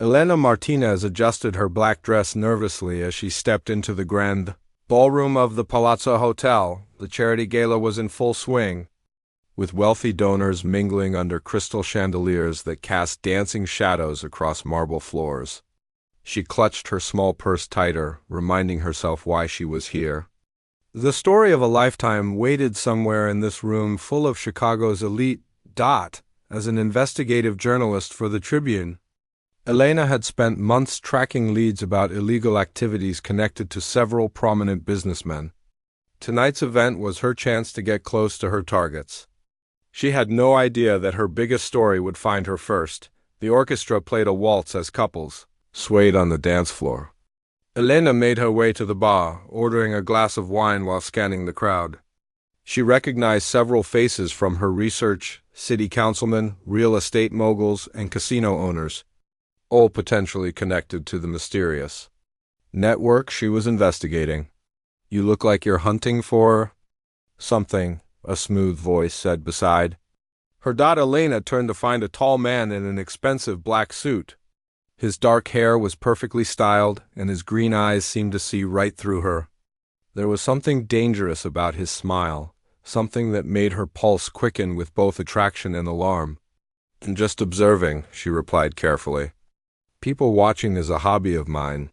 Elena Martinez adjusted her black dress nervously as she stepped into the grand ballroom of the Palazzo Hotel. The charity gala was in full swing, with wealthy donors mingling under crystal chandeliers that cast dancing shadows across marble floors. She clutched her small purse tighter, reminding herself why she was here. The story of a lifetime waited somewhere in this room full of Chicago's elite. As an investigative journalist for the Tribune, Elena had spent months tracking leads about illegal activities connected to several prominent businessmen. Tonight's event was her chance to get close to her targets. She had no idea that her biggest story would find her first. The orchestra played a waltz as couples swayed on the dance floor. Elena made her way to the bar, ordering a glass of wine while scanning the crowd. She recognized several faces from her research: city councilmen, real estate moguls, and casino owners, all potentially connected to the mysterious network she was investigating. "You look like you're hunting for something," a smooth voice said beside her. Elena turned to find a tall man in an expensive black suit. His dark hair was perfectly styled, and his green eyes seemed to see right through her. There was something dangerous about his smile, something that made her pulse quicken with both attraction and alarm. "And just observing," she replied carefully. "People watching is a hobby of mine."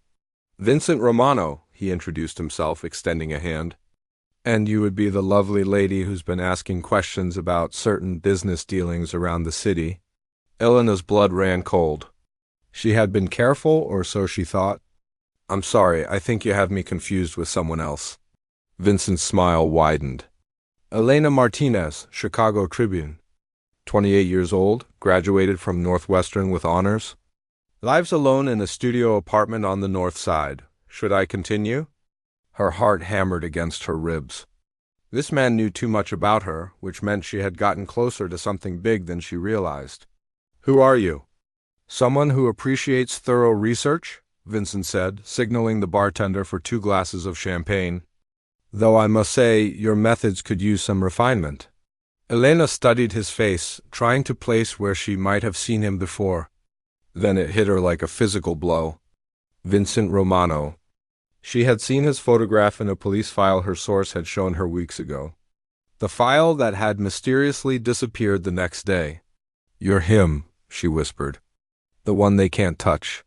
"Vincent Romano," he introduced himself, extending a hand. "And you would be the lovely lady who's been asking questions about certain business dealings around the city." Elena's blood ran cold. She had been careful, or so she thought. "I'm sorry, I think you have me confused with someone else." Vincent's smile widened. "Elena Martinez, Chicago Tribune. 28 years old, graduated from Northwestern with honors. Lives alone in a studio apartment on the north side. Should I continue?" Her heart hammered against her ribs. This man knew too much about her, which meant she had gotten closer to something big than she realized. "Who are you?" "Someone who appreciates thorough research," Vincent said, signaling the bartender for 2 glasses of champagne. "Though I must say your methods could use some refinement." Elena studied his face, trying to place where she might have seen him before. Then it hit her like a physical blow. Vincent Romano. She had seen his photograph in a police file her source had shown her weeks ago. The file that had mysteriously disappeared the next day. "You're him," she whispered. "The one they can't touch."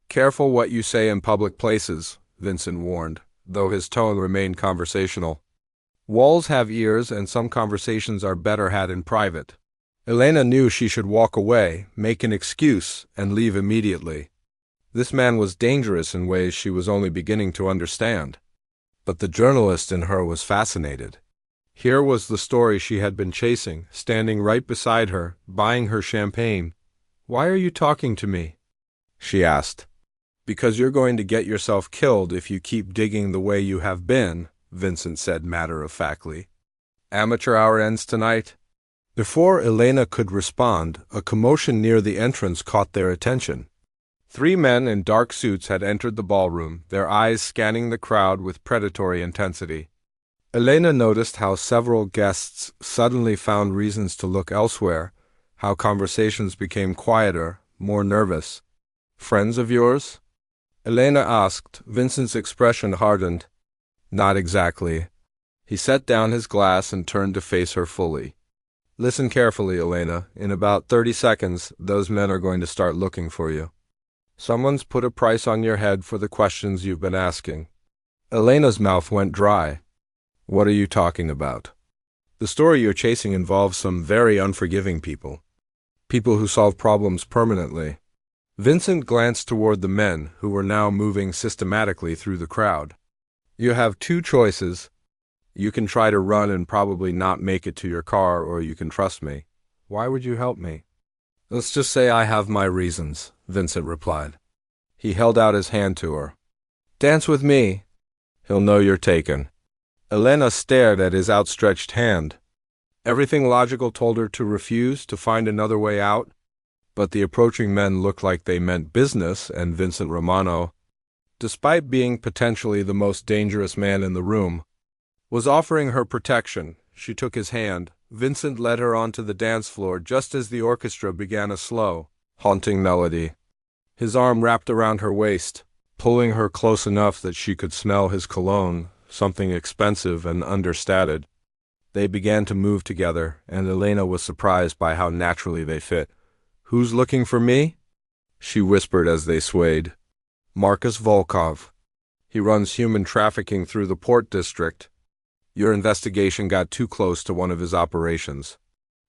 "Careful what you say in public places," Vincent warned, though his tone remained conversational. "Walls have ears, and some conversations are better had in private." Elena knew she should walk away, make an excuse, and leave immediately. This man was dangerous in ways she was only beginning to understand. But the journalist in her was fascinated. Here was the story she had been chasing, standing right beside her, buying her champagne. "Why are you talking to me?" she asked. "Because you're going to get yourself killed if you keep digging the way you have been," Vincent said matter-of-factly. "Amateur hour ends tonight." Before Elena could respond, a commotion near the entrance caught their attention. 3 men in dark suits had entered the ballroom, their eyes scanning the crowd with predatory intensity. Elena noticed how several guests suddenly found reasons to look elsewhere, how conversations became quieter, more nervous. "Friends of yours?" Elena asked. Vincent's expression hardened. "Not exactly." He set down his glass and turned to face her fully. "Listen carefully, Elena. In about 30 seconds, those men are going to start looking for you. Someone's put a price on your head for the questions you've been asking." Elena's mouth went dry. "What are you talking about?" "The story you're chasing involves some very unforgiving people. People who solve problems permanently." Vincent glanced toward the men, who were now moving systematically through the crowd. "You have 2 choices. You can try to run and probably not make it to your car, or you can trust me." "Why would you help me?" "Let's just say I have my reasons," Vincent replied. He held out his hand to her. "Dance with me." "He'll know you're taken." Elena stared at his outstretched hand. Everything logical told her to refuse, to find another way out. But the approaching men looked like they meant business, and Vincent Romano, despite being potentially the most dangerous man in the room, was offering her protection. She took his hand. Vincent led her onto the dance floor just as the orchestra began a slow, haunting melody. His arm wrapped around her waist, pulling her close enough that she could smell his cologne, something expensive and understated. They began to move together, and Elena was surprised by how naturally they fit. "Who's looking for me?" she whispered as they swayed. "Marcus Volkov. He runs human trafficking through the Port District. Your investigation got too close to one of his operations."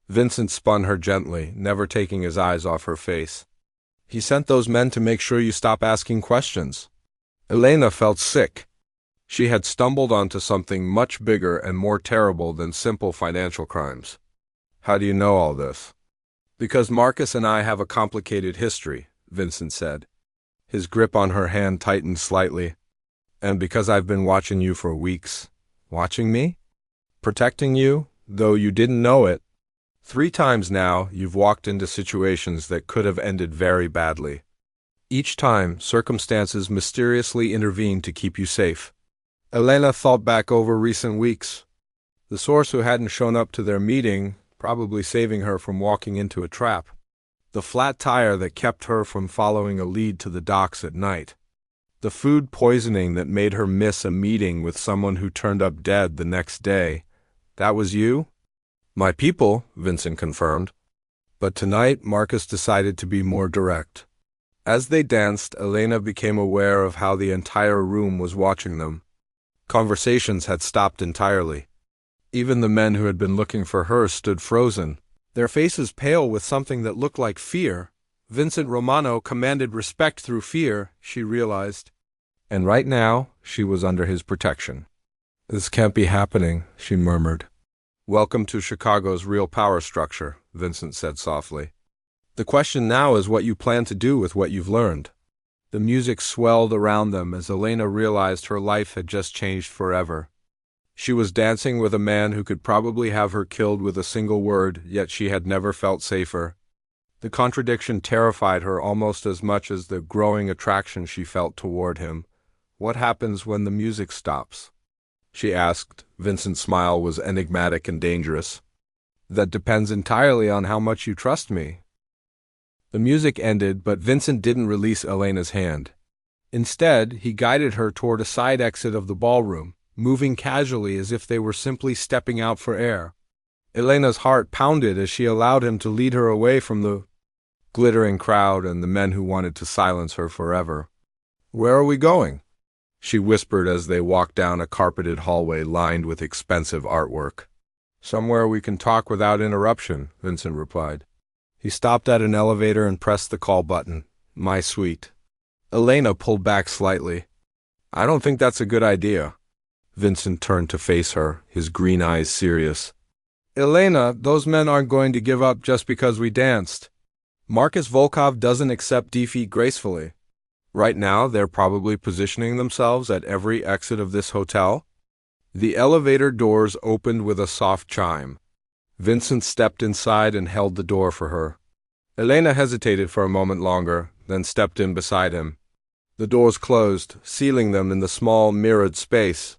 Vincent spun her gently, never taking his eyes off her face. "He sent those men to make sure you stop asking questions." Elena felt sick. She had stumbled onto something much bigger and more terrible than simple financial crimes. "How do you know all this?" "Because Marcus and I have a complicated history," Vincent said. His grip on her hand tightened slightly. "And because I've been watching you for weeks." "Watching me?" "Protecting you, though you didn't know it. 3 times now, you've walked into situations that could have ended very badly. Each time, circumstances mysteriously intervened to keep you safe." Elena thought back over recent weeks. The source who hadn't shown up to their meeting, probably saving her from walking into a trap. The flat tire that kept her from following a lead to the docks at night. The food poisoning that made her miss a meeting with someone who turned up dead the next day. "That was you?" "My people," Vincent confirmed. But tonight, Marcus decided to be more direct. As they danced, Elena became aware of how the entire room was watching them. Conversations had stopped entirely. Even the men who had been looking for her stood frozen, their faces pale with something that looked like fear. Vincent Romano commanded respect through fear, she realized. And right now, she was under his protection. "This can't be happening," she murmured. "Welcome to Chicago's real power structure," Vincent said softly. "The question now is what you plan to do with what you've learned." The music swelled around them as Elena realized her life had just changed forever. She was dancing with a man who could probably have her killed with a single word, yet she had never felt safer. The contradiction terrified her almost as much as the growing attraction she felt toward him. "What happens when the music stops?" she asked. Vincent's smile was enigmatic and dangerous. "That depends entirely on how much you trust me." The music ended, but Vincent didn't release Elena's hand. Instead, he guided her toward a side exit of the ballroom, moving casually as if they were simply stepping out for air. Elena's heart pounded as she allowed him to lead her away from the glittering crowd and the men who wanted to silence her forever. "Where are we going?" she whispered as they walked down a carpeted hallway lined with expensive artwork. "Somewhere we can talk without interruption," Vincent replied. He stopped at an elevator and pressed the call button. "My suite." Elena pulled back slightly. "I don't think that's a good idea." Vincent turned to face her, his green eyes serious. "Elena, those men aren't going to give up just because we danced. Marcus Volkov doesn't accept defeat gracefully. Right now, they're probably positioning themselves at every exit of this hotel." The elevator doors opened with a soft chime. Vincent stepped inside and held the door for her. Elena hesitated for a moment longer, then stepped in beside him. The doors closed, sealing them in the small, mirrored space.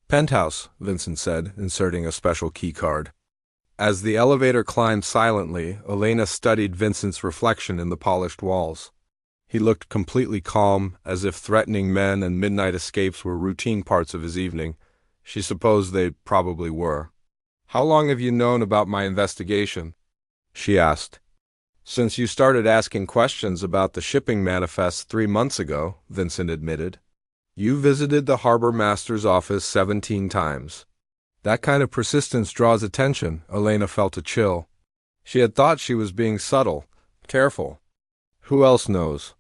"Penthouse," Vincent said, inserting a special key card. As the elevator climbed silently, Elena studied Vincent's reflection in the polished walls. He looked completely calm, as if threatening men and midnight escapes were routine parts of his evening. She supposed they probably were. "How long have you known about my investigation?" she asked. "Since you started asking questions about the shipping manifest 3 months ago," Vincent admitted. "You visited the harbor master's office 17 times. That kind of persistence draws attention." Elena felt a chill. She had thought she was being subtle, careful. "Who else knows?"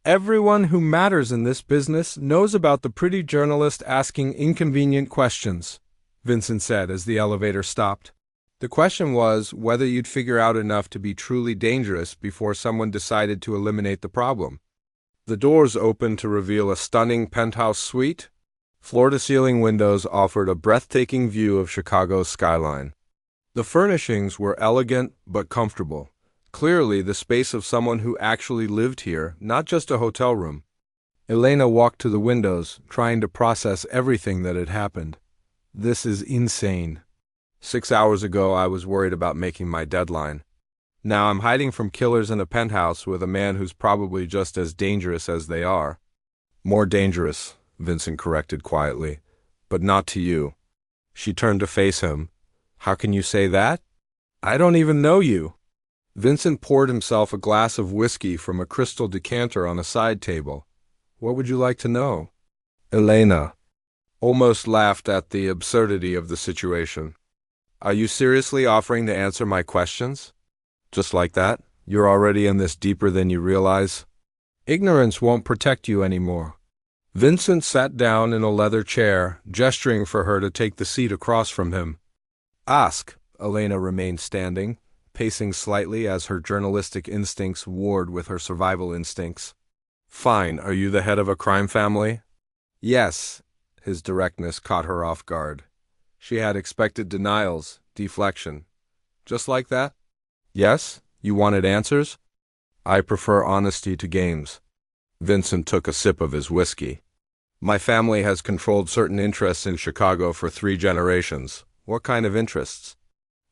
"Everyone who matters in this business knows about the pretty journalist asking inconvenient questions," Vincent said as the elevator stopped. "The question was whether you'd figure out enough to be truly dangerous before someone decided to eliminate the problem." The doors opened to reveal a stunning penthouse suite. Floor-to-ceiling windows offered a breathtaking view of Chicago's skyline. The furnishings were elegant but comfortable. Clearly the space of someone who actually lived here, not just a hotel room. Elena walked to the windows, trying to process everything that had happened. "This is insane. 6 hours ago I was worried about making my deadline. Now I'm hiding from killers in a penthouse with a man who's probably just as dangerous as they are. More dangerous, Vincent corrected quietly, but not to you. She turned to face him. How can you say that? I don't even know you. Vincent poured himself a glass of whiskey from a crystal decanter on a side table. What would you like to know? Elena almost laughed at the absurdity of the situation. Are you seriously offering to answer my questions? Just like that? You're already in this deeper than you realize? Ignorance won't protect you anymore. Vincent sat down in a leather chair, gesturing for her to take the seat across from him. Ask. Elena remained standing, pacing slightly as her journalistic instincts warred with her survival instincts. Fine, are you the head of a crime family? Yes. His directness caught her off guard. She had expected denials, deflection. Just like that? Yes? You wanted answers? I prefer honesty to games. Vincent took a sip of his whiskey. My family has controlled certain interests in Chicago for 3 generations. What kind of interests?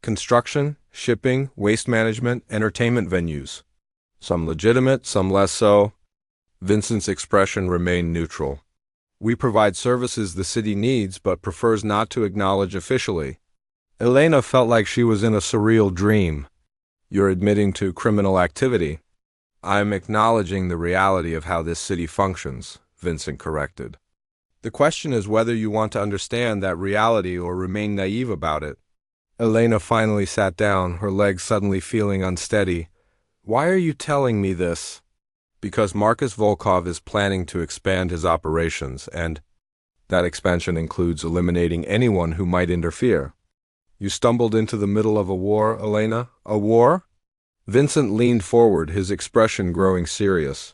Construction, shipping, waste management, entertainment venues. Some legitimate, some less so. Vincent's expression remained neutral. We provide services the city needs but prefers not to acknowledge officially. Elena felt like she was in a surreal dream. You're admitting to criminal activity. I'm acknowledging the reality of how this city functions, Vincent corrected. The question is whether you want to understand that reality or remain naive about it. Elena finally sat down, her legs suddenly feeling unsteady. Why are you telling me this? Because Marcus Volkov is planning to expand his operations, and that expansion includes eliminating anyone who might interfere. You stumbled into the middle of a war, Elena? A war? Vincent leaned forward, his expression growing serious.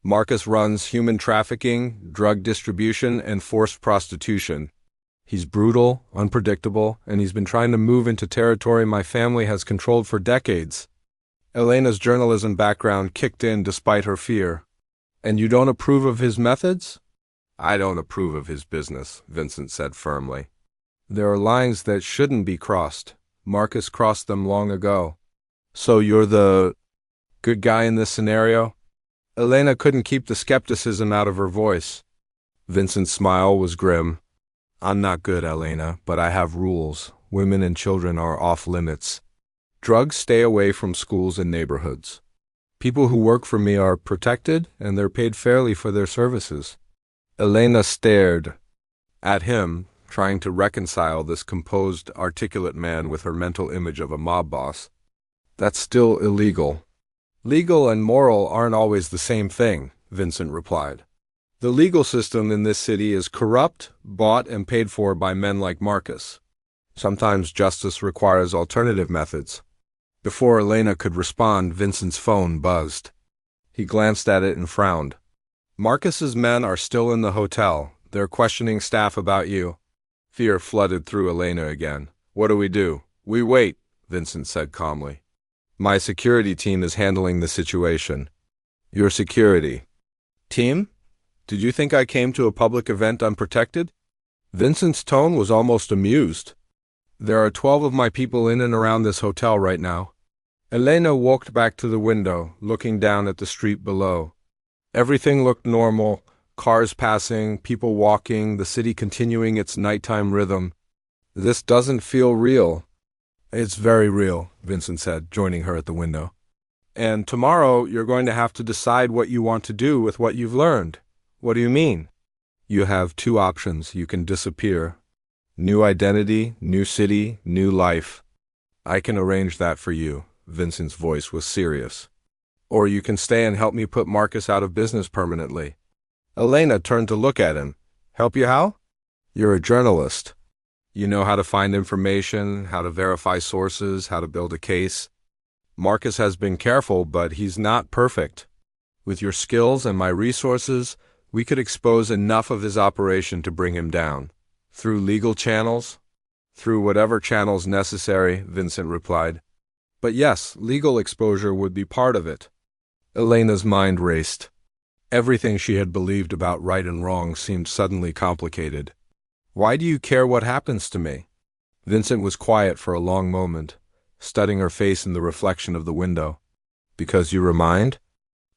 Marcus runs human trafficking, drug distribution, and forced prostitution. He's brutal, unpredictable, and he's been trying to move into territory my family has controlled for decades. Elena's journalism background kicked in despite her fear. And you don't approve of his methods? I don't approve of his business, Vincent said firmly. There are lines that shouldn't be crossed. Marcus crossed them long ago. So you're the good guy in this scenario? Elena couldn't keep the skepticism out of her voice. Vincent's smile was grim. I'm not good, Elena, but I have rules. Women and children are off limits. Drugs stay away from schools and neighborhoods. People who work for me are protected, and they're paid fairly for their services. Elena stared at him, trying to reconcile this composed, articulate man with her mental image of a mob boss. That's still illegal. Legal and moral aren't always the same thing, Vincent replied. The legal system in this city is corrupt, bought and paid for by men like Marcus. Sometimes justice requires alternative methods. Before Elena could respond, Vincent's phone buzzed. He glanced at it and frowned. Marcus's men are still in the hotel. They're questioning staff about you. Fear flooded through Elena again. What do? We wait, Vincent said calmly. My security team is handling the situation. Your security team? Did you think I came to a public event unprotected? Vincent's tone was almost amused. There are 12 of my people in and around this hotel right now. Elena walked back to the window, looking down at the street below. Everything looked normal, cars passing, people walking, the city continuing its nighttime rhythm. This doesn't feel real. It's very real, Vincent said, joining her at the window. And tomorrow you're going to have to decide what you want to do with what you've learned. What do you mean? You have 2 options. You can disappear. New identity, new city, new life. I can arrange that for you. Vincent's voice was serious. Or you can stay and help me put Marcus out of business permanently. Elena turned to look at him. Help you how? You're a journalist. You know how to find information, how to verify sources, how to build a case. Marcus has been careful, but he's not perfect. With your skills and my resources, we could expose enough of his operation to bring him down. Through legal channels? Through whatever channels necessary, Vincent replied. But yes, legal exposure would be part of it. Elena's mind raced. Everything she had believed about right and wrong seemed suddenly complicated. Why do you care what happens to me? Vincent was quiet for a long moment. studying her face in the reflection of the window. Because you remind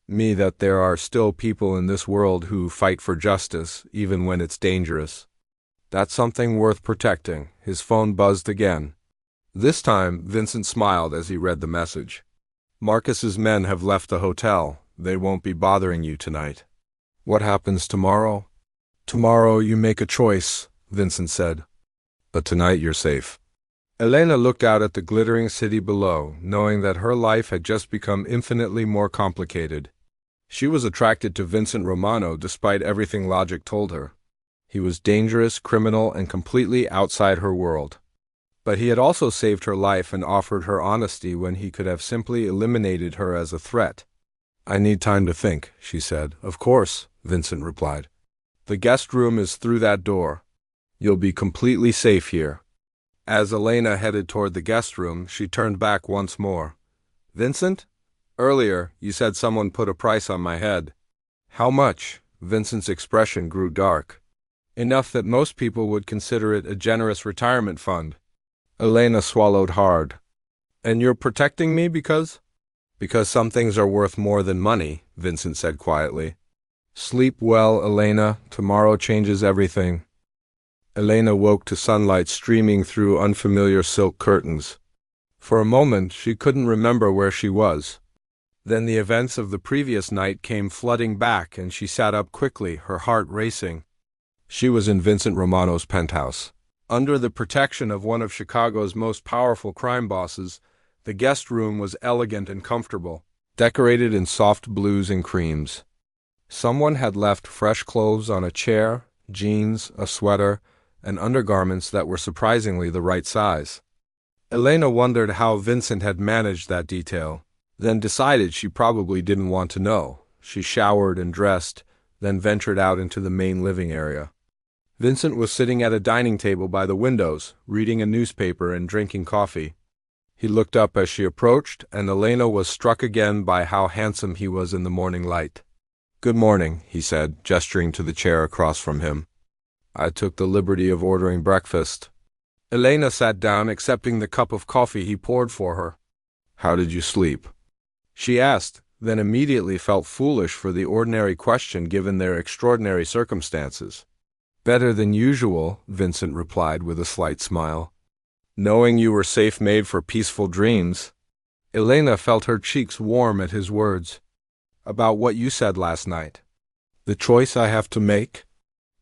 me that there are still people in this world who fight for justice, even when it's dangerous. That's something worth protecting. His phone buzzed again. This time, Vincent smiled as he read the message. Marcus's men have left the hotel. They won't be bothering you tonight. What happens tomorrow? Tomorrow you make a choice, Vincent said. But tonight you're safe. Elena looked out at the glittering city below, knowing that her life had just become infinitely more complicated. She was attracted to Vincent Romano despite everything logic told her. He was dangerous, criminal, and completely outside her world. But he had also saved her life and offered her honesty when he could have simply eliminated her as a threat. I need time to think, she said. Of course, Vincent replied. The guest room is through that door. You'll be completely safe here. As Elena headed toward the guest room, she turned back once more. Vincent? Earlier, you said someone put a price on my head. How much? Vincent's expression grew dark. Enough that most people would consider it a generous retirement fund. Elena swallowed hard. And you're protecting me because? Because some things are worth more than money, Vincent said quietly. Sleep well, Elena. Tomorrow changes everything. Elena woke to sunlight streaming through unfamiliar silk curtains. For a moment, she couldn't remember where she was. Then the events of the previous night came flooding back, and she sat up quickly, her heart racing. She was in Vincent Romano's penthouse. Under the protection of one of Chicago's most powerful crime bosses, the guest room was elegant and comfortable, decorated in soft blues and creams. Someone had left fresh clothes on a chair, jeans, a sweater, and undergarments that were surprisingly the right size. Elena wondered how Vincent had managed that detail, then decided she probably didn't want to know. She showered and dressed, then ventured out into the main living area. Vincent was sitting at a dining table by the windows, reading a newspaper and drinking coffee. He looked up as she approached, and Elena was struck again by how handsome he was in the morning light. Good morning, he said, gesturing to the chair across from him. I took the liberty of ordering breakfast. Elena sat down, accepting the cup of coffee he poured for her. How did you sleep? She asked, then immediately felt foolish for the ordinary question given their extraordinary circumstances. Better than usual, Vincent replied with a slight smile. Knowing you were safe made for peaceful dreams. Elena felt her cheeks warm at his words. About what you said last night. The choice I have to make?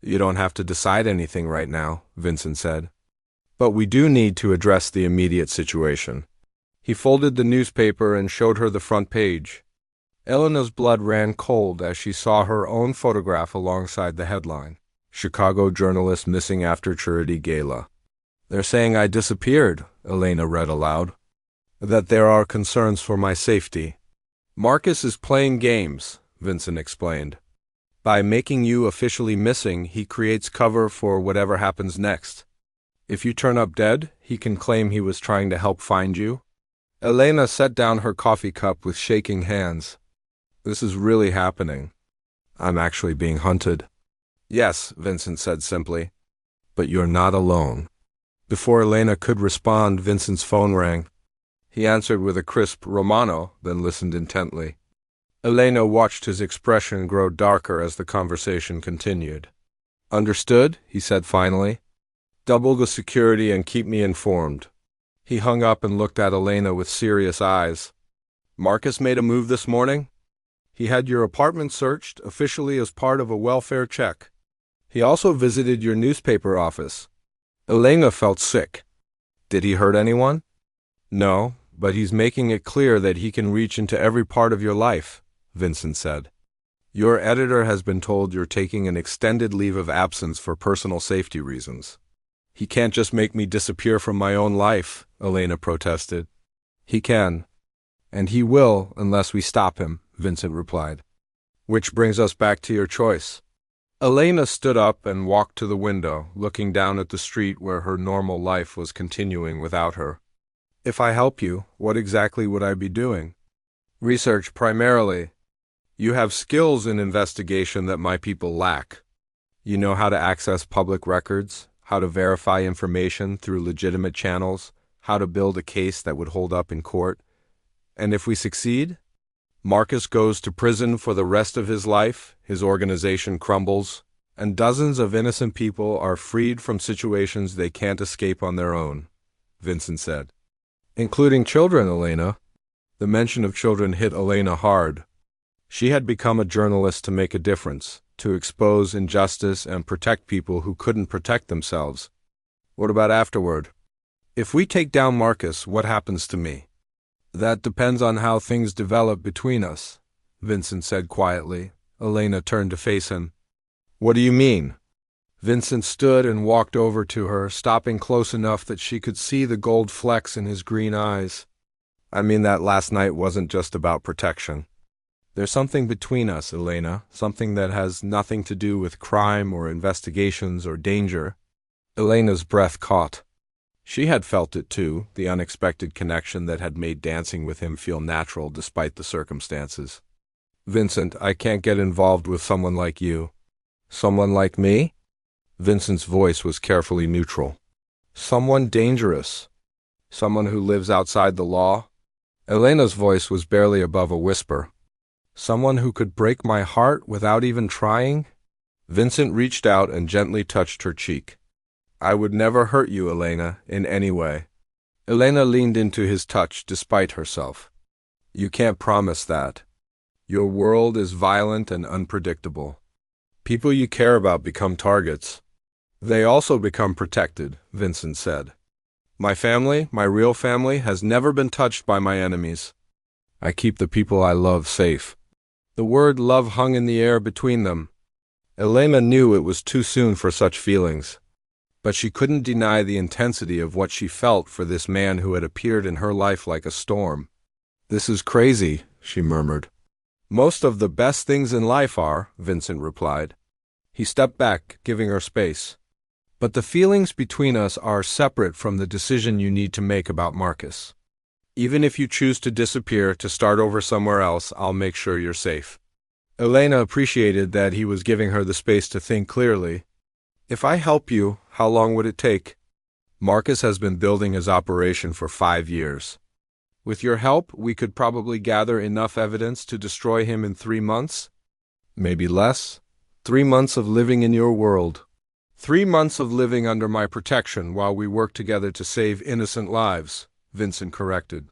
You don't have to decide anything right now, Vincent said. But we do need to address the immediate situation. He folded the newspaper and showed her the front page. Elena's blood ran cold as she saw her own photograph alongside the headline. Chicago journalist missing after charity gala. They're saying I disappeared, Elena read aloud. That there are concerns for my safety. Marcus is playing games, Vincent explained. By making you officially missing, he creates cover for whatever happens next. If you turn up dead, he can claim he was trying to help find you. Elena set down her coffee cup with shaking hands. This is really happening. I'm actually being hunted. Yes, Vincent said simply. But you're not alone. Before Elena could respond, Vincent's phone rang. He answered with a crisp Romano, then listened intently. Elena watched his expression grow darker as the conversation continued. Understood, he said finally. Double the security and keep me informed. He hung up and looked at Elena with serious eyes. Marcus made a move this morning? He had your apartment searched, officially as part of a welfare check. He also visited your newspaper office. Elena felt sick. Did he hurt anyone? No, but he's making it clear that he can reach into every part of your life, Vincent said. Your editor has been told you're taking an extended leave of absence for personal safety reasons. He can't just make me disappear from my own life, Elena protested. He can. And he will unless we stop him, Vincent replied. Which brings us back to your choice. Elena stood up and walked to the window, looking down at the street where her normal life was continuing without her. If I help you, what exactly would I be doing? Research primarily. You have skills in investigation that my people lack. You know how to access public records, how to verify information through legitimate channels, how to build a case that would hold up in court. And if we succeed, Marcus goes to prison for the rest of his life, his organization crumbles, and dozens of innocent people are freed from situations they can't escape on their own, Vincent said. Including children, Elena. The mention of children hit Elena hard. She had become a journalist to make a difference, to expose injustice and protect people who couldn't protect themselves. What about afterward? If we take down Marcus, what happens to me? That depends on how things develop between us, Vincent said quietly. Elena turned to face him. What do you mean? Vincent stood and walked over to her, stopping close enough that she could see the gold flecks in his green eyes. I mean that last night wasn't just about protection. There's something between us, Elena, something that has nothing to do with crime or investigations or danger. Elena's breath caught. She had felt it too, the unexpected connection that had made dancing with him feel natural despite the circumstances. Vincent, I can't get involved with someone like you. Someone like me? Vincent's voice was carefully neutral. Someone dangerous. Someone who lives outside the law? Elena's voice was barely above a whisper. Someone who could break my heart without even trying? Vincent reached out and gently touched her cheek. I would never hurt you, Elena, in any way. Elena leaned into his touch despite herself. You can't promise that. Your world is violent and unpredictable. People you care about become targets. They also become protected, Vincent said. My family, my real family, has never been touched by my enemies. I keep the people I love safe. The word love hung in the air between them. Elena knew it was too soon for such feelings, but she couldn't deny the intensity of what she felt for this man who had appeared in her life like a storm. This is crazy, she murmured. Most of the best things in life are, Vincent replied. He stepped back, giving her space. But the feelings between us are separate from the decision you need to make about Marcus. Even if you choose to disappear to start over somewhere else, I'll make sure you're safe. Elena appreciated that he was giving her the space to think clearly. If I help you, how long would it take? Marcus has been building his operation for 5 years. With your help, we could probably gather enough evidence to destroy him in 3 months? Maybe less. 3 months of living in your world. 3 months of living under my protection while we work together to save innocent lives, Vincent corrected.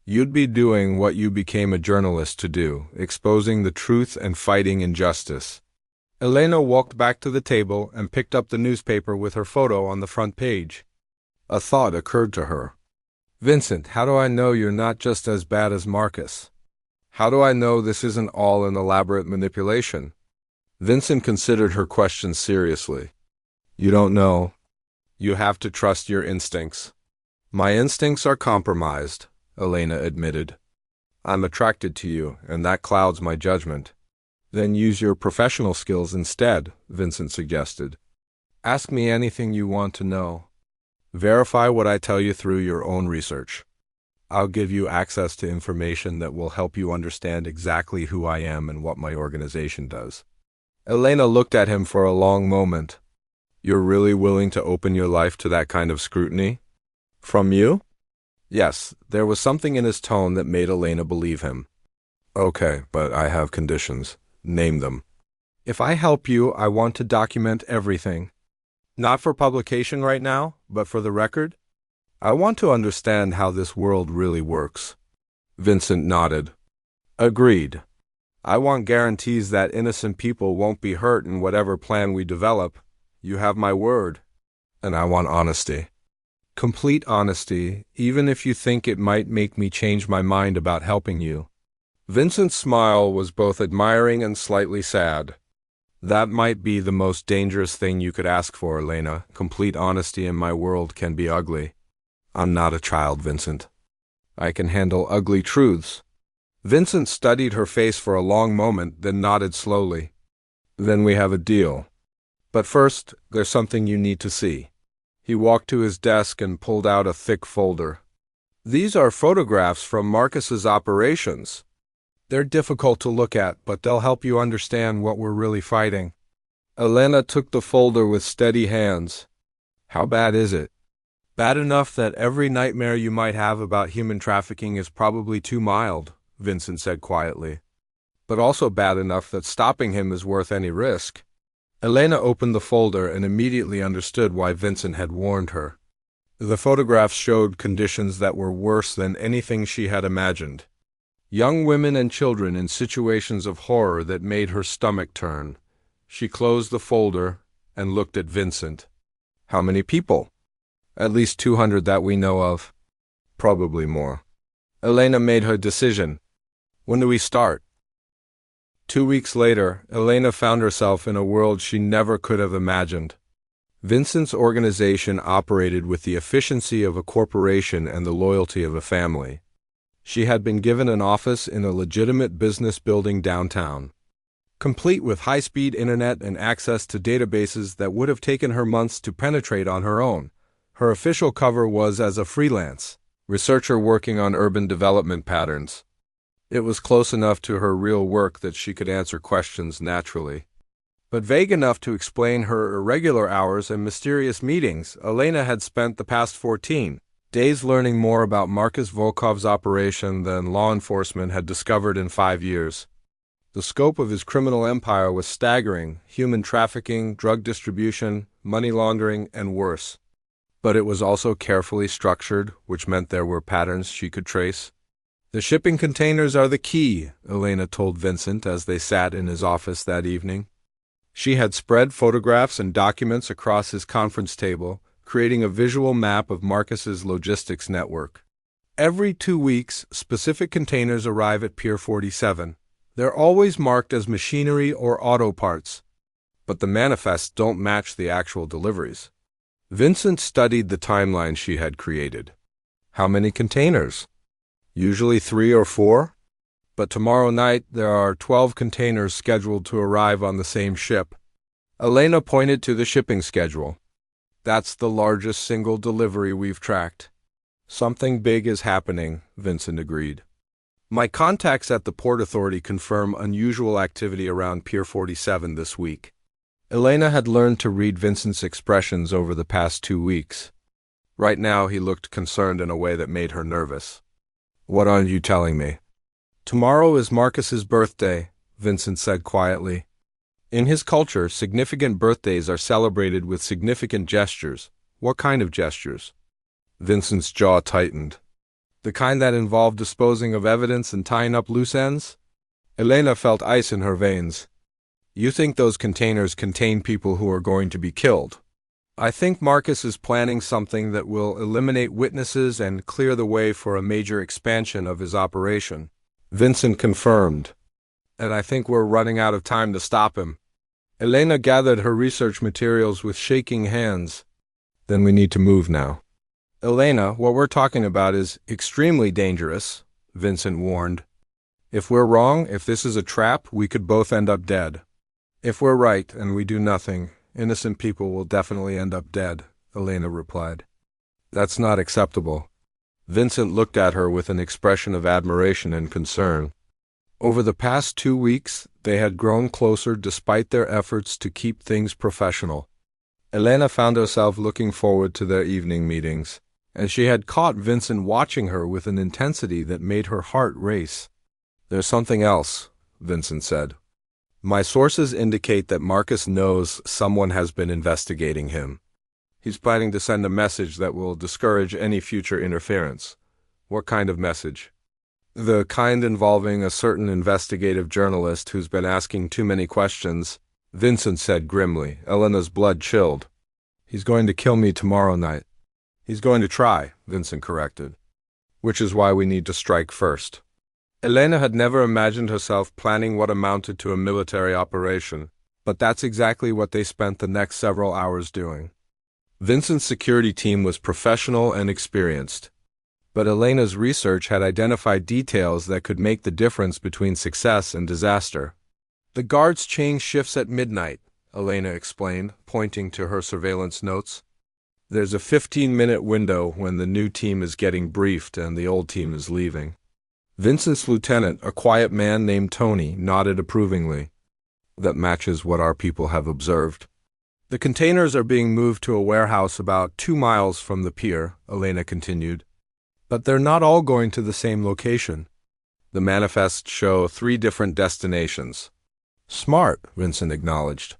You'd be doing what you became a journalist to do, exposing the truth and fighting injustice. Elena walked back to the table and picked up the newspaper with her photo on the front page. A thought occurred to her. Vincent, how do I know you're not just as bad as Marcus? How do I know this isn't all an elaborate manipulation? Vincent considered her question seriously. You don't know. You have to trust your instincts. My instincts are compromised, Elena admitted. I'm attracted to you, and that clouds my judgment. Then use your professional skills instead, Vincent suggested. Ask me anything you want to know. Verify what I tell you through your own research. I'll give you access to information that will help you understand exactly who I am and what my organization does. Elena looked at him for a long moment. You're really willing to open your life to that kind of scrutiny? From you? Yes, there was something in his tone that made Elena believe him. Okay, but I have conditions. Name them. If I help you, I want to document everything. Not for publication right now, but for the record. I want to understand how this world really works. Vincent nodded. Agreed. I want guarantees that innocent people won't be hurt in whatever plan we develop. You have my word. And I want honesty. Complete honesty, even if you think it might make me change my mind about helping you. Vincent's smile was both admiring and slightly sad. That might be the most dangerous thing you could ask for, Elena. Complete honesty in my world can be ugly. I'm not a child, Vincent. I can handle ugly truths. Vincent studied her face for a long moment, then nodded slowly. Then we have a deal. But first, there's something you need to see. He walked to his desk and pulled out a thick folder. These are photographs from Marcus's operations. They're difficult to look at, but they'll help you understand what we're really fighting. Elena took the folder with steady hands. How bad is it? Bad enough that every nightmare you might have about human trafficking is probably too mild, Vincent said quietly. But also bad enough that stopping him is worth any risk. Elena opened the folder and immediately understood why Vincent had warned her. The photographs showed conditions that were worse than anything she had imagined. Young women and children in situations of horror that made her stomach turn. She closed the folder and looked at Vincent. How many people? At least 200 that we know of. Probably more. Elena made her decision. When do we start? 2 weeks later, Elena found herself in a world she never could have imagined. Vincent's organization operated with the efficiency of a corporation and the loyalty of a family. She had been given an office in a legitimate business building downtown, complete with high-speed internet and access to databases that would have taken her months to penetrate on her own. Her official cover was as a freelance researcher working on urban development patterns. It was close enough to her real work that she could answer questions naturally. But vague enough to explain her irregular hours and mysterious meetings, Elena had spent the past 14 days learning more about Marcus Volkov's operation than law enforcement had discovered in 5 years. The scope of his criminal empire was staggering: human trafficking, drug distribution, money laundering, and worse. But it was also carefully structured, which meant there were patterns she could trace. The shipping containers are the key, Elena told Vincent as they sat in his office that evening. She had spread photographs and documents across his conference table, creating a visual map of Marcus's logistics network. Every 2 weeks, specific containers arrive at Pier 47. They're always marked as machinery or auto parts, but the manifests don't match the actual deliveries. Vincent studied the timeline she had created. How many containers? Usually 3 or 4? But tomorrow night there are 12 containers scheduled to arrive on the same ship. Elena pointed to the shipping schedule. That's the largest single delivery we've tracked. Something big is happening, Vincent agreed. My contacts at the Port Authority confirm unusual activity around Pier 47 this week. Elena had learned to read Vincent's expressions over the past 2 weeks. Right now he looked concerned in a way that made her nervous. What aren't you telling me? Tomorrow is Marcus's birthday, Vincent said quietly. In his culture, significant birthdays are celebrated with significant gestures. What kind of gestures? Vincent's jaw tightened. The kind that involved disposing of evidence and tying up loose ends? Elena felt ice in her veins. You think those containers contain people who are going to be killed? I think Marcus is planning something that will eliminate witnesses and clear the way for a major expansion of his operation. Vincent confirmed. And I think we're running out of time to stop him. Elena gathered her research materials with shaking hands. Then we need to move now. Elena, what we're talking about is extremely dangerous, Vincent warned. If we're wrong, if this is a trap, we could both end up dead. If we're right and we do nothing, innocent people will definitely end up dead, Elena replied. That's not acceptable. Vincent looked at her with an expression of admiration and concern. Over the past 2 weeks, they had grown closer despite their efforts to keep things professional. Elena found herself looking forward to their evening meetings, and she had caught Vincent watching her with an intensity that made her heart race. There's something else, Vincent said. My sources indicate that Marcus knows someone has been investigating him. He's planning to send a message that will discourage any future interference. What kind of message? The kind involving a certain investigative journalist who's been asking too many questions, Vincent said grimly. Elena's blood chilled. He's going to kill me tomorrow night. He's going to try, Vincent corrected. Which is why we need to strike first. Elena had never imagined herself planning what amounted to a military operation, but that's exactly what they spent the next several hours doing. Vincent's security team was professional and experienced, but Elena's research had identified details that could make the difference between success and disaster. The guards change shifts at midnight, Elena explained, pointing to her surveillance notes. There's a 15-minute window when the new team is getting briefed and the old team is leaving. Vincent's lieutenant, a quiet man named Tony, nodded approvingly. That matches what our people have observed. The containers are being moved to a warehouse about 2 miles from the pier, Elena continued. But they're not all going to the same location. The manifests show 3 different destinations. Smart, Vincent acknowledged.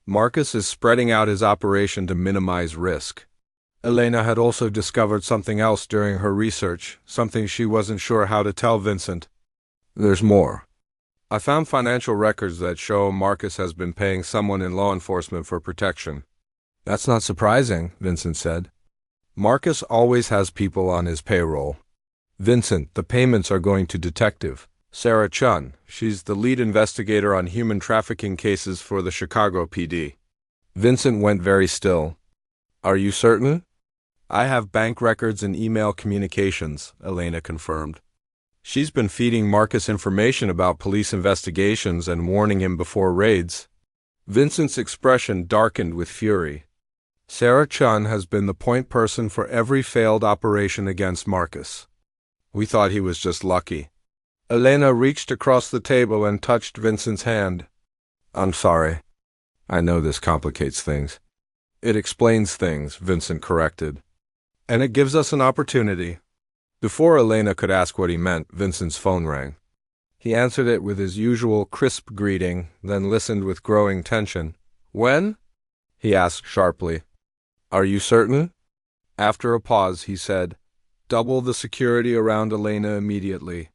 Marcus is spreading out his operation to minimize risk. Elena had also discovered something else during her research, something she wasn't sure how to tell Vincent. There's more. I found financial records that show Marcus has been paying someone in law enforcement for protection. That's not surprising, Vincent said. Marcus always has people on his payroll. Vincent, the payments are going to Detective Sarah Chun. She's the lead investigator on human trafficking cases for the Chicago PD. Vincent went very still. Are you certain? I have bank records and email communications, Elena confirmed. She's been feeding Marcus information about police investigations and warning him before raids. Vincent's expression darkened with fury. Sarah Chun has been the point person for every failed operation against Marcus. We thought he was just lucky. Elena reached across the table and touched Vincent's hand. I'm sorry. I know this complicates things. It explains things, Vincent corrected. And it gives us an opportunity. Before Elena could ask what he meant, Vincent's phone rang. He answered it with his usual crisp greeting, then listened with growing tension. When? He asked sharply. Are you certain? After a pause, he said, Double the security around Elena immediately.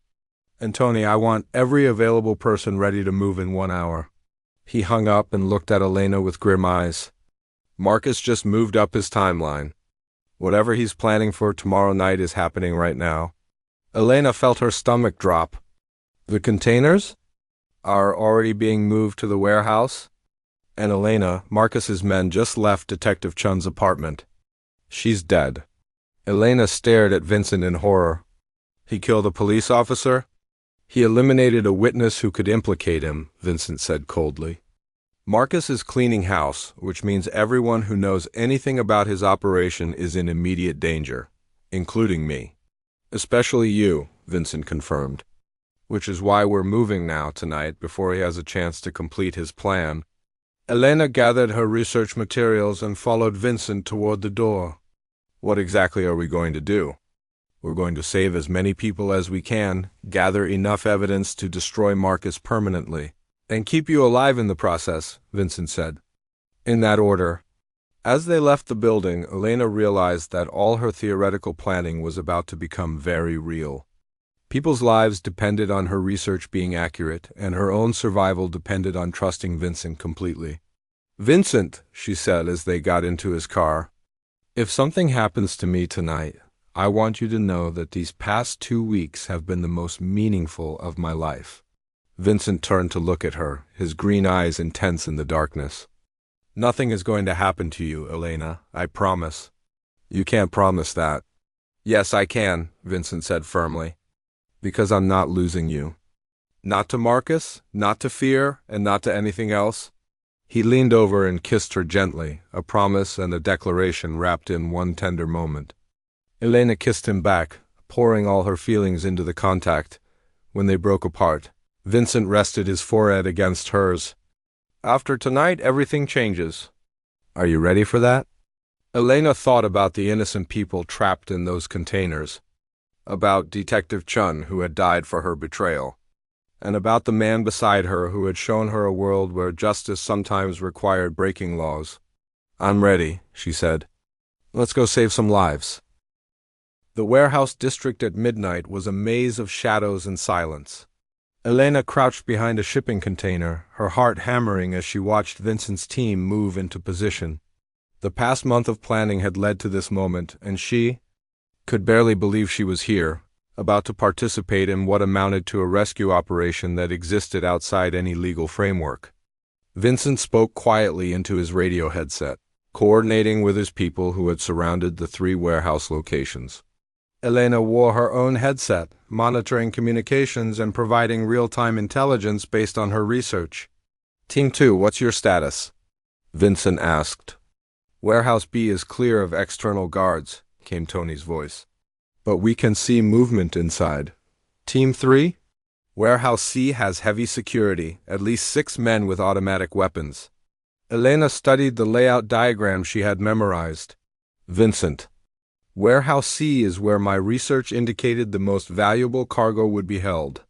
And Tony, I want every available person ready to move in 1 hour. He hung up and looked at Elena with grim eyes. Marcus just moved up his timeline. Whatever he's planning for tomorrow night is happening right now. Elena felt her stomach drop. The containers are already being moved to the warehouse? And Elena, Marcus's men just left Detective Chun's apartment. She's dead. Elena stared at Vincent in horror. He killed a police officer? He eliminated a witness who could implicate him, Vincent said coldly. Marcus is cleaning house, which means everyone who knows anything about his operation is in immediate danger, including me. Especially you, Vincent confirmed. Which is why we're moving now tonight before he has a chance to complete his plan. Elena gathered her research materials and followed Vincent toward the door. What exactly are we going to do? We're going to save as many people as we can, gather enough evidence to destroy Marcus permanently. And keep you alive in the process, Vincent said. In that order. As they left the building, Elena realized that all her theoretical planning was about to become very real. People's lives depended on her research being accurate, and her own survival depended on trusting Vincent completely. Vincent, she said as they got into his car, if something happens to me tonight, I want you to know that these past 2 weeks have been the most meaningful of my life. Vincent turned to look at her, his green eyes intense in the darkness. Nothing is going to happen to you, Elena, I promise. You can't promise that. Yes, I can, Vincent said firmly. Because I'm not losing you. Not to Marcus, not to fear, and not to anything else. He leaned over and kissed her gently, a promise and a declaration wrapped in one tender moment. Elena kissed him back, pouring all her feelings into the contact. When they broke apart, Vincent rested his forehead against hers. After tonight, everything changes. Are you ready for that? Elena thought about the innocent people trapped in those containers, about Detective Chun who had died for her betrayal, and about the man beside her who had shown her a world where justice sometimes required breaking laws. I'm ready, she said. Let's go save some lives. The warehouse district at midnight was a maze of shadows and silence. Elena crouched behind a shipping container, her heart hammering as she watched Vincent's team move into position. The past month of planning had led to this moment, and she could barely believe she was here, about to participate in what amounted to a rescue operation that existed outside any legal framework. Vincent spoke quietly into his radio headset, coordinating with his people who had surrounded the 3 warehouse locations. Elena wore her own headset, monitoring communications and providing real-time intelligence based on her research. Team 2, what's your status? Vincent asked. Warehouse B is clear of external guards, came Tony's voice. But we can see movement inside. Team 3? Warehouse C has heavy security, at least 6 men with automatic weapons. Elena studied the layout diagram she had memorized. Vincent. Warehouse C is where my research indicated the most valuable cargo would be held.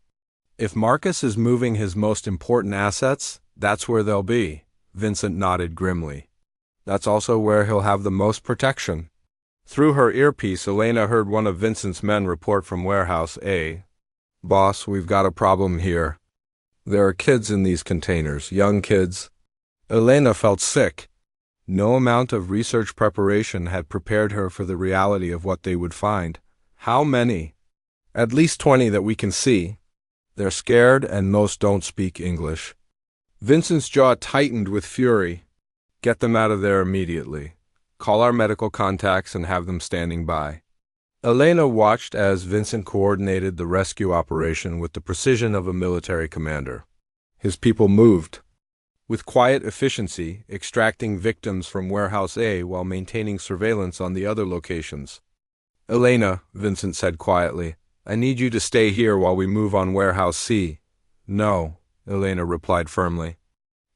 If Marcus is moving his most important assets, that's where they'll be. Vincent nodded grimly. That's also where he'll have the most protection. Through her earpiece, Elena heard one of Vincent's men report from Warehouse A. Boss, we've got a problem here. There are kids in these containers, young kids. Elena felt sick. No amount of research preparation had prepared her for the reality of what they would find. How many? At least 20 that we can see. They're scared and most don't speak English. Vincent's jaw tightened with fury. Get them out of there immediately. Call our medical contacts and have them standing by. Elena watched as Vincent coordinated the rescue operation with the precision of a military commander. His people moved, with quiet efficiency, extracting victims from Warehouse A while maintaining surveillance on the other locations. Elena, Vincent said quietly, I need you to stay here while we move on Warehouse C. No, Elena replied firmly.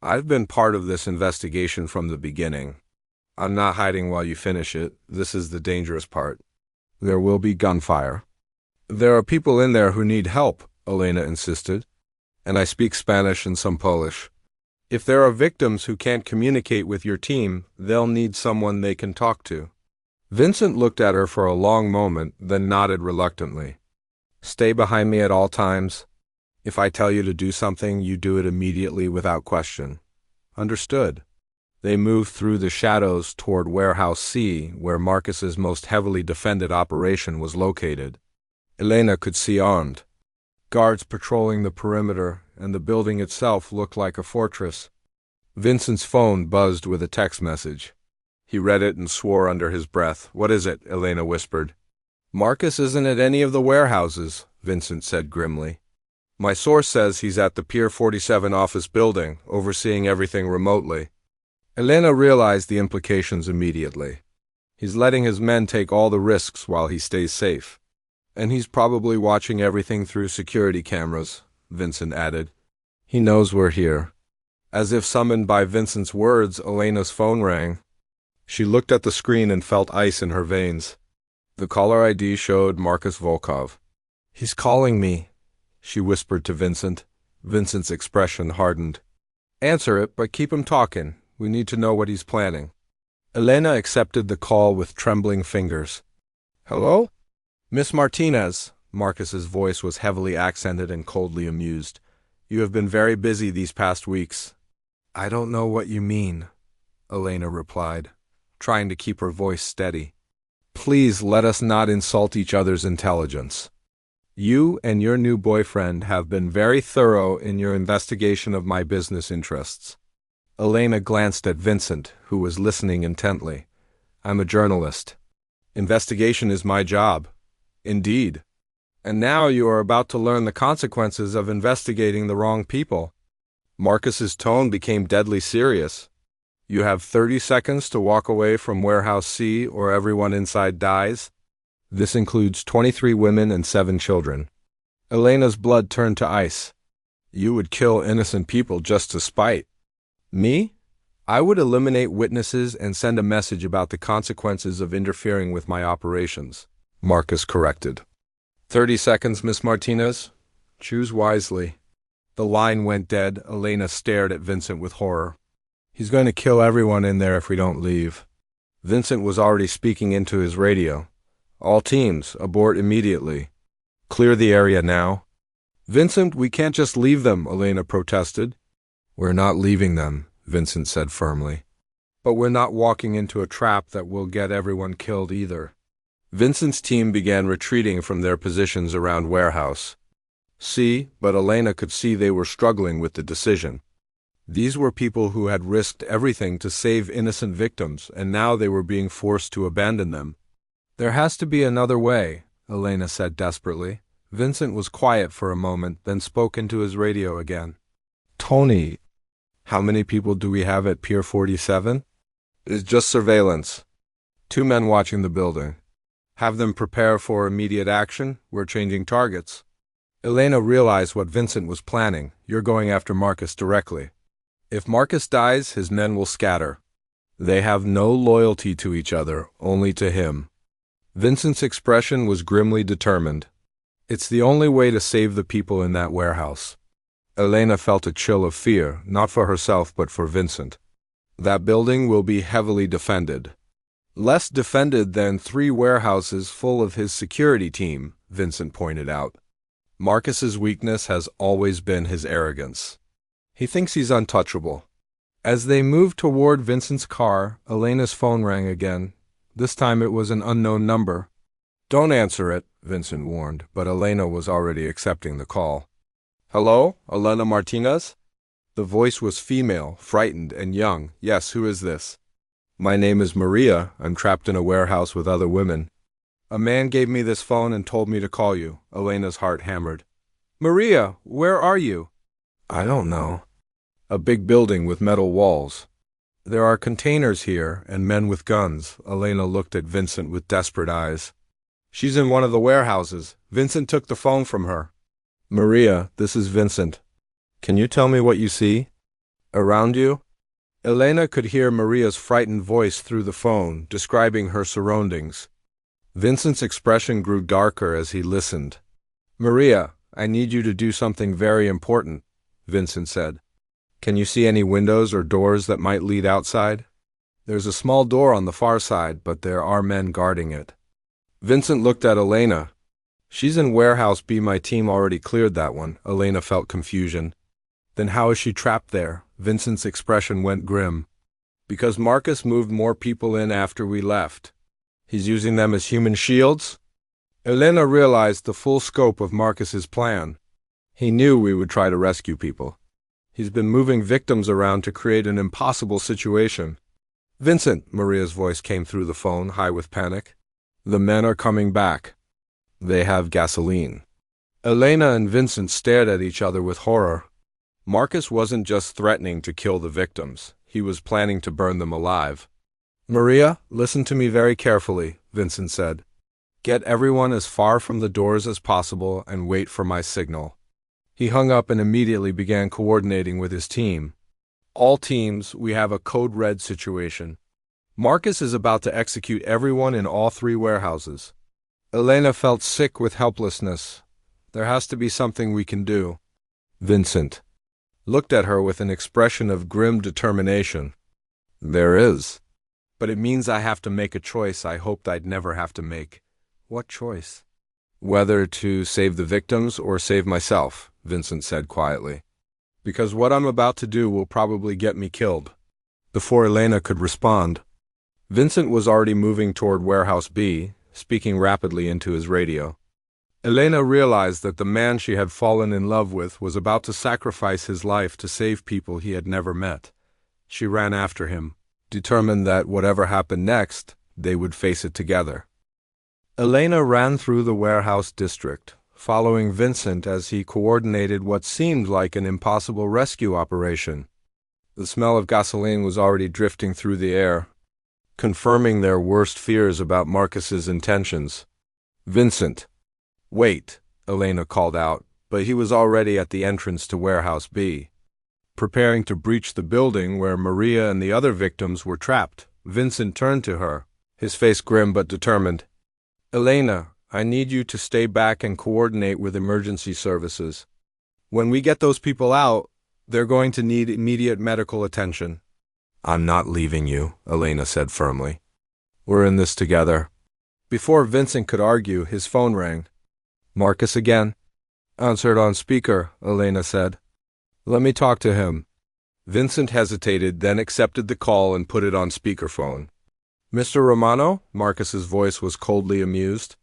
I've been part of this investigation from the beginning. I'm not hiding while you finish it. This is the dangerous part. There will be gunfire. There are people in there who need help, Elena insisted, and I speak Spanish and some Polish. If there are victims who can't communicate with your team, they'll need someone they can talk to. Vincent looked at her for a long moment, then nodded reluctantly. Stay behind me at all times. If I tell you to do something, you do it immediately without question. Understood. They moved through the shadows toward Warehouse C, where Marcus's most heavily defended operation was located. Elena could see armed guards patrolling the perimeter, and the building itself looked like a fortress. Vincent's phone buzzed with a text message. He read it and swore under his breath. What is it? Elena whispered. Marcus isn't at any of the warehouses, Vincent said grimly. My source says he's at the Pier 47 office building, overseeing everything remotely. Elena realized the implications immediately. He's letting his men take all the risks while he stays safe. And he's probably watching everything through security cameras, Vincent added. He knows we're here. As if summoned by Vincent's words, Elena's phone rang. She looked at the screen and felt ice in her veins. The caller ID showed Marcus Volkov. He's calling me, she whispered to Vincent. Vincent's expression hardened. Answer it, but keep him talking. We need to know what he's planning. Elena accepted the call with trembling fingers. Hello? Miss Martinez, Marcus's voice was heavily accented and coldly amused. You have been very busy these past weeks. I don't know what you mean, Elena replied, trying to keep her voice steady. Please let us not insult each other's intelligence. You and your new boyfriend have been very thorough in your investigation of my business interests. Elena glanced at Vincent, who was listening intently. I'm a journalist. Investigation is my job. Indeed. And now you are about to learn the consequences of investigating the wrong people. Marcus's tone became deadly serious. You have 30 seconds to walk away from Warehouse C or everyone inside dies. This includes 23 women and 7 children. Elena's blood turned to ice. You would kill innocent people just to spite. Me? I would eliminate witnesses and send a message about the consequences of interfering with my operations, Marcus corrected. 30 seconds, Miss Martinez. Choose wisely. The line went dead. Elena stared at Vincent with horror. He's going to kill everyone in there if we don't leave. Vincent was already speaking into his radio. All teams, abort immediately. Clear the area now. Vincent, we can't just leave them, Elena protested. We're not leaving them, Vincent said firmly. But we're not walking into a trap that will get everyone killed either. Vincent's team began retreating from their positions around Warehouse C, but Elena could see they were struggling with the decision. These were people who had risked everything to save innocent victims, and now they were being forced to abandon them. There has to be another way, Elena said desperately. Vincent was quiet for a moment, then spoke into his radio again. Tony, how many people do we have at Pier 47? It's just surveillance. 2 men watching the building. Have them prepare for immediate action. We're changing targets. Elena realized what Vincent was planning. You're going after Marcus directly. If Marcus dies, his men will scatter. They have no loyalty to each other, only to him. Vincent's expression was grimly determined. It's the only way to save the people in that warehouse. Elena felt a chill of fear, not for herself but for Vincent. That building will be heavily defended. Less defended than 3 warehouses full of his security team, Vincent pointed out. Marcus's weakness has always been his arrogance. He thinks he's untouchable. As they moved toward Vincent's car, Elena's phone rang again. This time it was an unknown number. Don't answer it, Vincent warned, but Elena was already accepting the call. Hello, Elena Martinez? The voice was female, frightened, and young. Yes, who is this? My name is Maria. I'm trapped in a warehouse with other women. A man gave me this phone and told me to call you. Elena's heart hammered. Maria, where are you? I don't know. A big building with metal walls. There are containers here and men with guns. Elena looked at Vincent with desperate eyes. She's in one of the warehouses. Vincent took the phone from her. Maria, this is Vincent. Can you tell me what you see? Around you? Elena could hear Maria's frightened voice through the phone, describing her surroundings. Vincent's expression grew darker as he listened. Maria, I need you to do something very important, Vincent said. Can you see any windows or doors that might lead outside? There's a small door on the far side, but there are men guarding it. Vincent looked at Elena. She's in Warehouse B. My team already cleared that one. Elena felt confusion. Then how is she trapped there? Vincent's expression went grim. Because Marcus moved more people in after we left. He's using them as human shields? Elena realized the full scope of Marcus's plan. He knew we would try to rescue people. He's been moving victims around to create an impossible situation. Vincent, Maria's voice came through the phone, high with panic. The men are coming back. They have gasoline. Elena and Vincent stared at each other with horror. Marcus wasn't just threatening to kill the victims. He was planning to burn them alive. Maria, listen to me very carefully, Vincent said. Get everyone as far from the doors as possible and wait for my signal. He hung up and immediately began coordinating with his team. All teams, we have a code red situation. Marcus is about to execute everyone in all 3 warehouses. Elena felt sick with helplessness. There has to be something we can do. Vincent looked at her with an expression of grim determination. There is. But it means I have to make a choice I hoped I'd never have to make. What choice? Whether to save the victims or save myself, Vincent said quietly. Because what I'm about to do will probably get me killed. Before Elena could respond, Vincent was already moving toward Warehouse B, speaking rapidly into his radio. Elena realized that the man she had fallen in love with was about to sacrifice his life to save people he had never met. She ran after him, determined that whatever happened next, they would face it together. Elena ran through the warehouse district, following Vincent as he coordinated what seemed like an impossible rescue operation. The smell of gasoline was already drifting through the air, confirming their worst fears about Marcus's intentions. Vincent. Wait, Elena called out, but he was already at the entrance to Warehouse B. Preparing to breach the building where Maria and the other victims were trapped, Vincent turned to her, his face grim but determined. Elena, I need you to stay back and coordinate with emergency services. When we get those people out, they're going to need immediate medical attention. I'm not leaving you, Elena said firmly. We're in this together. Before Vincent could argue, his phone rang. Marcus again? Answered on speaker, Elena said. Let me talk to him. Vincent hesitated, then accepted the call and put it on speakerphone. Mr. Romano? Marcus's voice was coldly amused.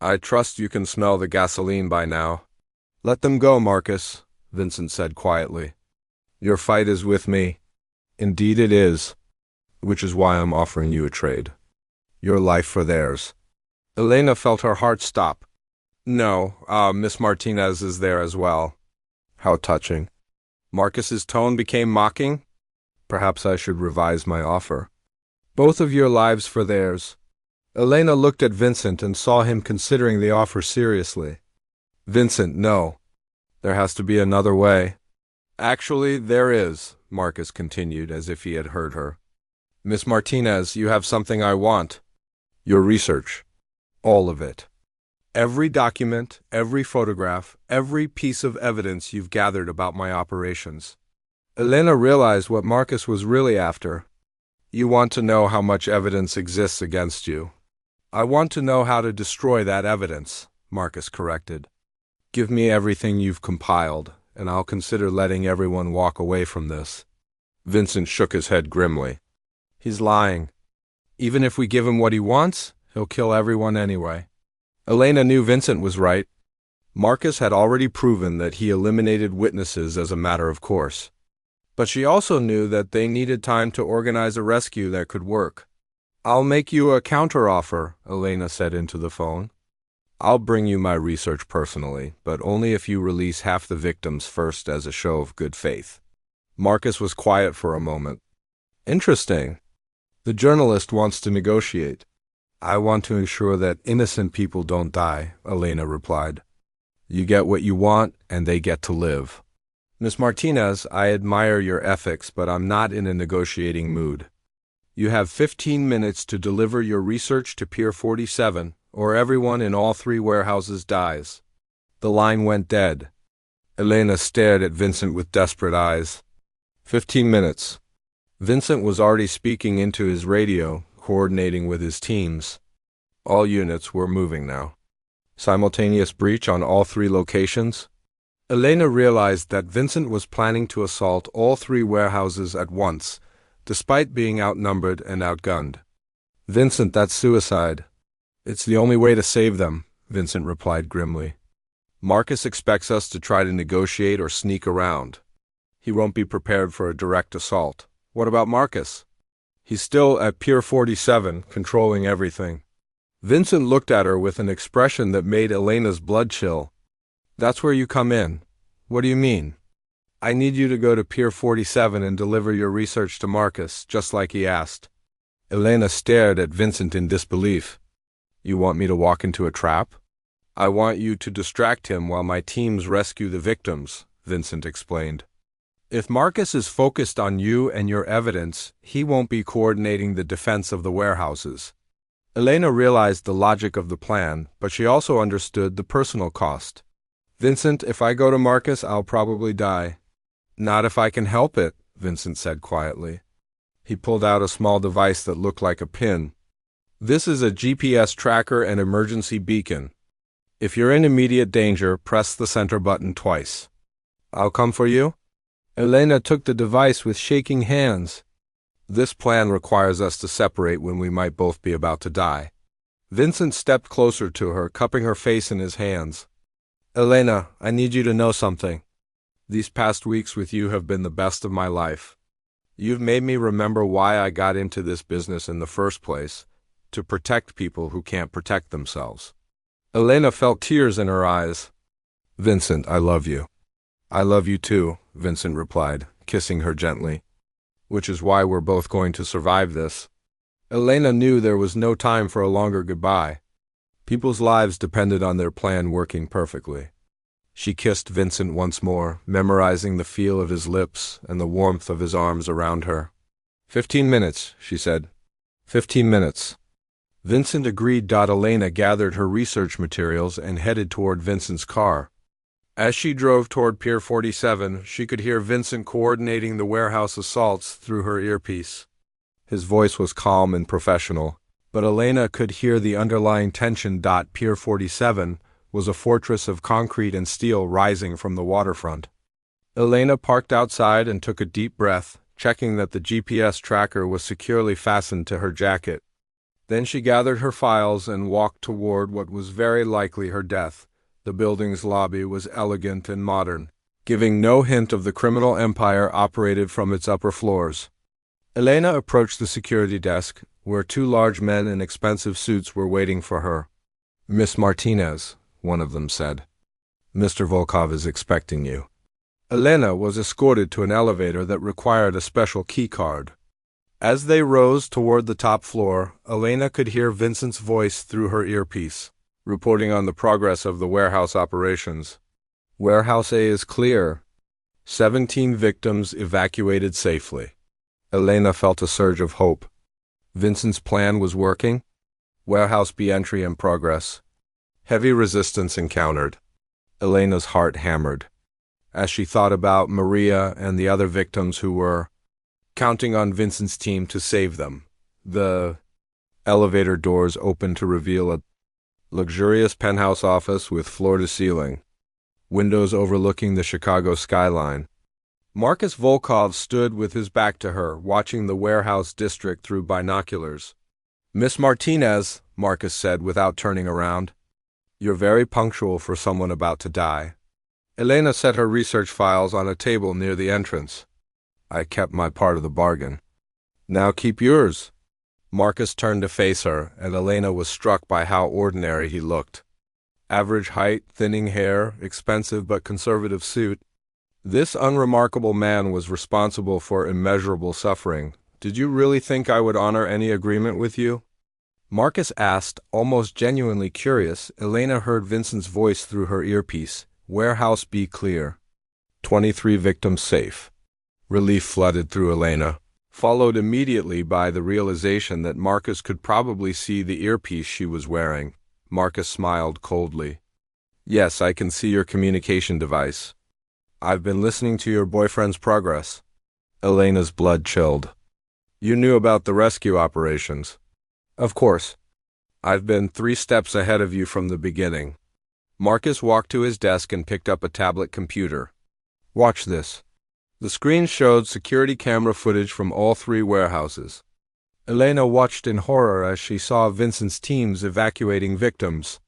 I trust you can smell the gasoline by now. Let them go, Marcus, Vincent said quietly. Your fight is with me. Indeed it is, which is why I'm offering you a trade. Your life for theirs. Elena felt her heart stop. No, Miss Martinez is there as well. How touching. Marcus's tone became mocking. Perhaps I should revise my offer. Both of your lives for theirs. Elena looked at Vincent and saw him considering the offer seriously. Vincent, no. There has to be another way. Actually, there is, Marcus continued as if he had heard her. Miss Martinez, you have something I want. Your research. All of it. Every document, every photograph, every piece of evidence you've gathered about my operations. Elena realized what Marcus was really after. You want to know how much evidence exists against you. I want to know how to destroy that evidence, Marcus corrected. Give me everything you've compiled, and I'll consider letting everyone walk away from this. Vincent shook his head grimly. He's lying. Even if we give him what he wants, he'll kill everyone anyway. Elena knew Vincent was right. Marcus had already proven that he eliminated witnesses as a matter of course. But she also knew that they needed time to organize a rescue that could work. I'll make you a counteroffer, Elena said into the phone. I'll bring you my research personally, but only if you release half the victims first as a show of good faith. Marcus was quiet for a moment. Interesting. The journalist wants to negotiate. I want to ensure that innocent people don't die, Elena replied. You get what you want, and they get to live. Miss Martinez, I admire your ethics, but I'm not in a negotiating mood. You have 15 minutes to deliver your research to Pier 47, or everyone in all 3 warehouses dies. The line went dead. Elena stared at Vincent with desperate eyes. 15 minutes. Vincent was already speaking into his radio, coordinating with his teams. All units were moving now. Simultaneous breach on all 3 locations? Elena realized that Vincent was planning to assault all 3 warehouses at once, despite being outnumbered and outgunned. Vincent, that's suicide. It's the only way to save them, Vincent replied grimly. Marcus expects us to try to negotiate or sneak around. He won't be prepared for a direct assault. What about Marcus? He's still at Pier 47, controlling everything. Vincent looked at her with an expression that made Elena's blood chill. That's where you come in. What do you mean? I need you to go to Pier 47 and deliver your research to Marcus, just like he asked. Elena stared at Vincent in disbelief. You want me to walk into a trap? I want you to distract him while my teams rescue the victims, Vincent explained. If Marcus is focused on you and your evidence, he won't be coordinating the defense of the warehouses. Elena realized the logic of the plan, but she also understood the personal cost. Vincent, if I go to Marcus, I'll probably die. Not if I can help it, Vincent said quietly. He pulled out a small device that looked like a pin. This is a GPS tracker and emergency beacon. If you're in immediate danger, press the center button twice. I'll come for you? Elena took the device with shaking hands. This plan requires us to separate when we might both be about to die. Vincent stepped closer to her, cupping her face in his hands. Elena, I need you to know something. These past weeks with you have been the best of my life. You've made me remember why I got into this business in the first place, to protect people who can't protect themselves. Elena felt tears in her eyes. Vincent, I love you. I love you too, Vincent replied, kissing her gently. Which is why we're both going to survive this. Elena knew there was no time for a longer goodbye. People's lives depended on their plan working perfectly. She kissed Vincent once more, memorizing the feel of his lips and the warmth of his arms around her. 15 minutes, she said. 15 minutes. Vincent agreed. Elena gathered her research materials and headed toward Vincent's car. As she drove toward Pier 47, she could hear Vincent coordinating the warehouse assaults through her earpiece. His voice was calm and professional, but Elena could hear the underlying tension. Pier 47 was a fortress of concrete and steel rising from the waterfront. Elena parked outside and took a deep breath, checking that the GPS tracker was securely fastened to her jacket. Then she gathered her files and walked toward what was very likely her death. The building's lobby was elegant and modern, giving no hint of the criminal empire operated from its upper floors. Elena approached the security desk, where 2 large men in expensive suits were waiting for her. Miss Martinez, one of them said. Mr. Volkov is expecting you. Elena was escorted to an elevator that required a special key card. As they rose toward the top floor, Elena could hear Vincent's voice through her earpiece, reporting on the progress of the warehouse operations. Warehouse A is clear. 17 victims evacuated safely. Elena felt a surge of hope. Vincent's plan was working. Warehouse B entry in progress. Heavy resistance encountered. Elena's heart hammered as she thought about Maria and the other victims who were counting on Vincent's team to save them. The elevator doors opened to reveal a luxurious penthouse office with floor-to-ceiling windows overlooking the Chicago skyline. Marcus Volkov stood with his back to her, watching the warehouse district through binoculars. "Miss Martinez," Marcus said without turning around, "you're very punctual for someone about to die." Elena set her research files on a table near the entrance. "I kept my part of the bargain. Now keep yours." Marcus turned to face her, and Elena was struck by how ordinary he looked. Average height, thinning hair, expensive but conservative suit. This unremarkable man was responsible for immeasurable suffering. "Did you really think I would honor any agreement with you?" Marcus asked, almost genuinely curious. Elena heard Vincent's voice through her earpiece. "Warehouse B clear. 23 victims safe." Relief flooded through Elena, followed immediately by the realization that Marcus could probably see the earpiece she was wearing. Marcus smiled coldly. "Yes, I can see your communication device. I've been listening to your boyfriend's progress." Elena's blood chilled. "You knew about the rescue operations?" "Of course. I've been 3 steps ahead of you from the beginning." Marcus walked to his desk and picked up a tablet computer. "Watch this." The screen showed security camera footage from all 3 warehouses. Elena watched in horror as she saw Vincent's teams evacuating victims,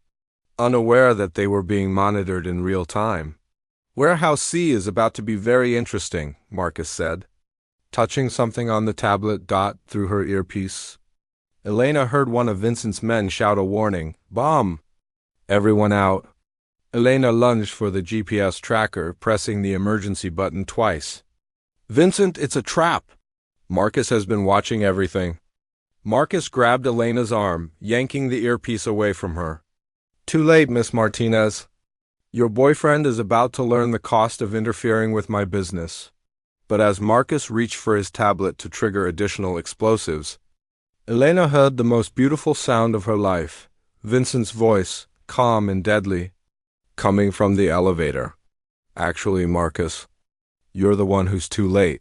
unaware that they were being monitored in real time. "Warehouse C is about to be very interesting," Marcus said, touching something on the tablet dot through her earpiece. Elena heard one of Vincent's men shout a warning, "Bomb!" "Everyone out." Elena lunged for the GPS tracker, pressing the emergency button twice. "Vincent, it's a trap!" "Marcus has been watching everything." Marcus grabbed Elena's arm, yanking the earpiece away from her. "Too late, Miss Martinez. Your boyfriend is about to learn the cost of interfering with my business." But as Marcus reached for his tablet to trigger additional explosives, Elena heard the most beautiful sound of her life, Vincent's voice, calm and deadly, coming from the elevator. "Actually, Marcus, you're the one who's too late."